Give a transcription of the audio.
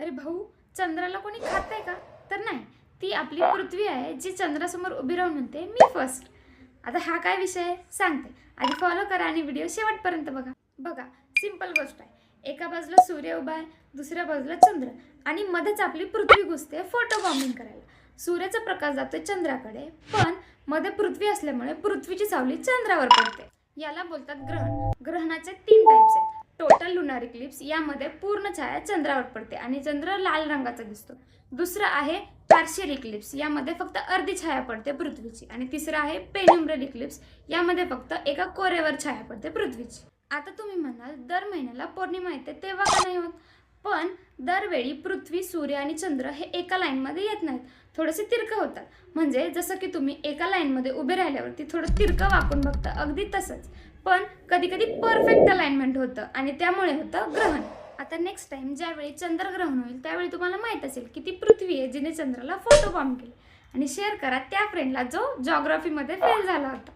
अरे भाऊ, चंद्राला कोणी खातंय का? तर नाही, ती आपली पृथ्वी आहे जी चंद्रासमोर उभी राहून म्हणते मी फर्स्ट. आता हा काय विषय आहे सांगते. आधी फॉलो करा आणि व्हिडिओ शेवटपर्यंत बघा. बघा, सिंपल गोष्ट आहे. एका बाजूला सूर्य उभा आहे, दुसऱ्या बाजूला चंद्र, आणि मध्येच आपली पृथ्वी घुसते फोटो बॉम्बिंग करायला. सूर्याचा प्रकाश जातोय चंद्राकडे, पण मध्ये पृथ्वी असल्यामुळे पृथ्वीची सावली चंद्रावर पडते. याला बोलतात ग्रहण. ग्रहणाचे 3 टाइप्स आहेत. टोटल लुनार इक्लिप्स, यामध्ये पूर्ण छाया चंद्रावर पडते आणि चंद्र लाल रंगाचा दिसतो. दुसरं आहे पार्शियल इक्लिप्स, यामध्ये फक्त अर्धी छाया पडते पृथ्वीची. आणि तिसरं आहे पेन्युम्ब्रल इक्लिप्स, यामध्ये फक्त एका कोरेवर छाया पडते पृथ्वीची. आता तुम्ही म्हणाल, दर महिन्याला पौर्णिमा येते तेव्हा का नाही होत? पण दरवेळी पृथ्वी, सूर्य आणि चंद्र हे एका लाईनमध्ये येत नाहीत, थोडेसे तिरकं होतात. म्हणजे जसं की तुम्ही एका लाईनमध्ये उभे राहिल्यावरती थोडं तिरकं वाकून बघता, अगदी तसंच. पण कधी कधी परफेक्ट अलाइनमेंट होतं आणि त्यामुळे होतं ग्रहण. आता नेक्स्ट टाइम ज्यावेळी चंद्रग्रहण होईल त्यावेळी तुम्हाला माहीत असेल की ती पृथ्वी आहे जिने चंद्राला फोटो बॉम्ब केले. आणि शेअर करा त्या फ्रेंडला जो जॉग्राफीमध्ये फेल झाला होता.